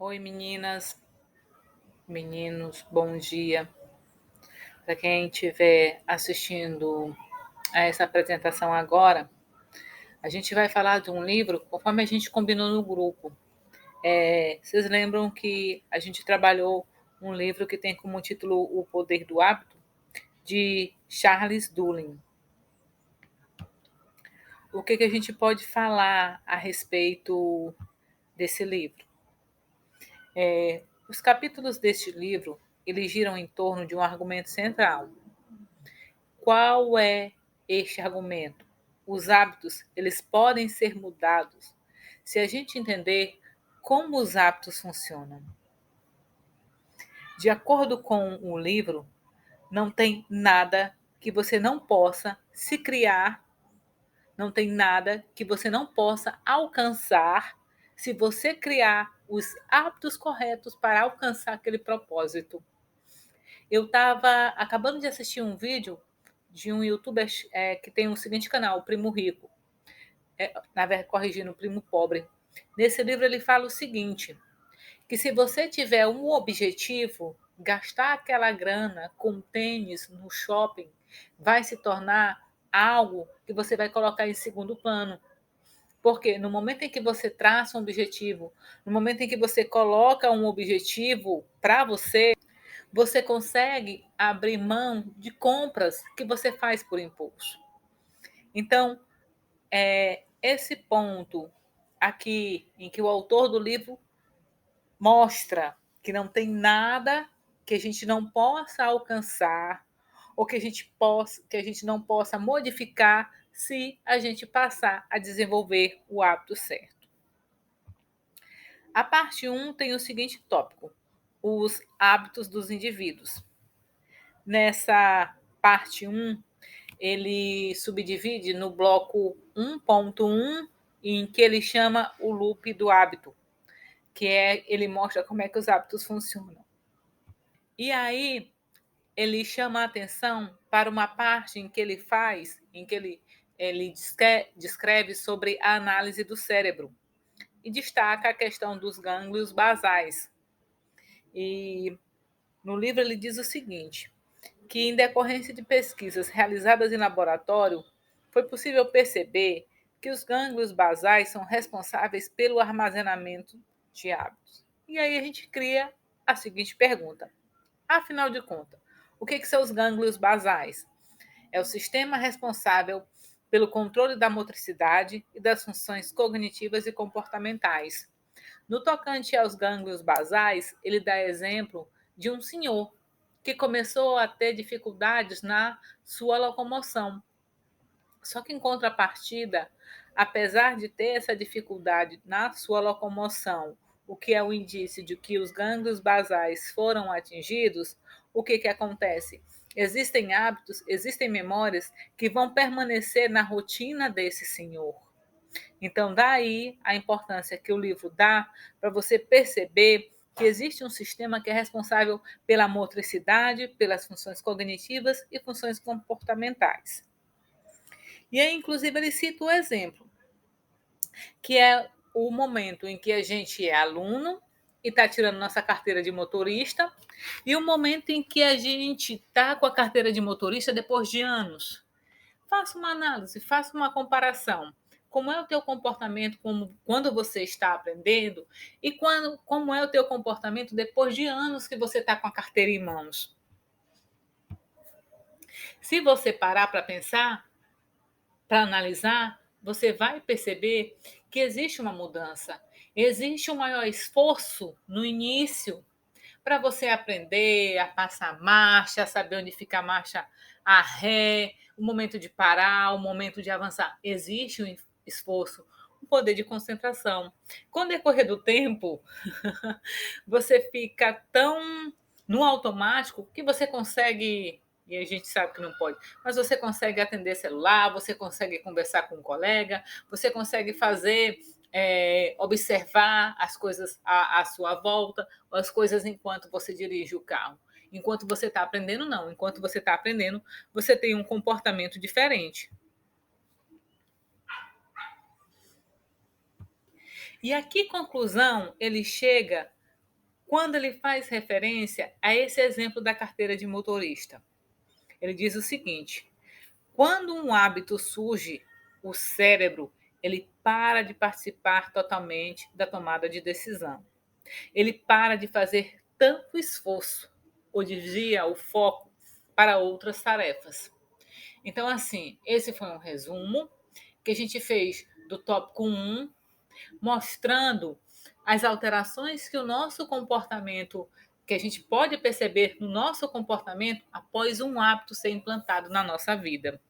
Oi, meninas, meninos, bom dia. Para quem estiver assistindo a essa apresentação agora, a gente vai falar de um livro conforme a gente combinou no grupo. Vocês lembram que a gente trabalhou um livro que tem como título O Poder do Hábito, de Charles Duhigg. O que a gente pode falar a respeito desse livro? Os capítulos deste livro, eles giram em torno de um argumento central. Qual é este argumento? Os hábitos, eles podem ser mudados se a gente entender como os hábitos funcionam. De acordo com o livro, não tem nada que você não possa se criar, não tem nada que você não possa alcançar se você criar os hábitos corretos para alcançar aquele propósito. Eu estava acabando de assistir um vídeo de um youtuber que tem o seguinte canal, o Primo Rico, na verdade, corrigindo, o Primo Pobre. Nesse livro ele fala o seguinte, que se você tiver um objetivo, gastar aquela grana com tênis no shopping vai se tornar algo que você vai colocar em segundo plano. Porque no momento em que você traça um objetivo, no momento em que você coloca um objetivo para você, você consegue abrir mão de compras que você faz por impulso. Então, esse ponto aqui em que o autor do livro mostra que não tem nada que a gente não possa alcançar ou que a gente não possa modificar se a gente passar a desenvolver o hábito certo. A parte 1 tem o seguinte tópico: os hábitos dos indivíduos. Nessa parte 1, ele subdivide no bloco 1.1, em que ele chama o loop do hábito, que ele mostra como é que os hábitos funcionam. E aí ele chama a atenção para uma parte em que ele faz, em que ele descreve sobre a análise do cérebro e destaca a questão dos gânglios basais. E no livro ele diz o seguinte, que em decorrência de pesquisas realizadas em laboratório, foi possível perceber que os gânglios basais são responsáveis pelo armazenamento de hábitos. E aí a gente cria a seguinte pergunta: afinal de contas, o que são os gânglios basais? É o sistema responsável pelo controle da motricidade e das funções cognitivas e comportamentais. No tocante aos gânglios basais, ele dá exemplo de um senhor que começou a ter dificuldades na sua locomoção. Só que, em contrapartida, apesar de ter essa dificuldade na sua locomoção, o que é um indício de que os gânglios basais foram atingidos, o que acontece? Existem hábitos, existem memórias que vão permanecer na rotina desse senhor. Então, daí a importância que o livro dá para você perceber que existe um sistema que é responsável pela motricidade, pelas funções cognitivas e funções comportamentais. E aí, inclusive, ele cita o exemplo, que é o momento em que a gente é aluno e está tirando nossa carteira de motorista, e o momento em que a gente está com a carteira de motorista depois de anos. Faça uma análise, faça uma comparação. Como é o teu comportamento quando você está aprendendo e como é o teu comportamento depois de anos que você está com a carteira em mãos. Se você parar para pensar, para analisar, você vai perceber que existe uma mudança, existe um maior esforço no início para você aprender a passar marcha, a saber onde fica a marcha, a ré, o momento de parar, o momento de avançar. Existe um esforço, um poder de concentração. Com o decorrer do tempo, você fica tão no automático que você consegue, e a gente sabe que não pode, mas você consegue atender celular, você consegue conversar com um colega, você consegue fazer, observar as coisas à sua volta, as coisas enquanto você dirige o carro. Enquanto você está aprendendo, não. Enquanto você está aprendendo, você tem um comportamento diferente. E a que conclusão ele chega quando ele faz referência a esse exemplo da carteira de motorista. Ele diz o seguinte: quando um hábito surge, o cérebro ele para de participar totalmente da tomada de decisão. Ele para de fazer tanto esforço ou desvia o foco para outras tarefas. Então, assim, esse foi um resumo que a gente fez do tópico 1, mostrando as alterações que o nosso comportamento, que a gente pode perceber no nosso comportamento após um hábito ser implantado na nossa vida.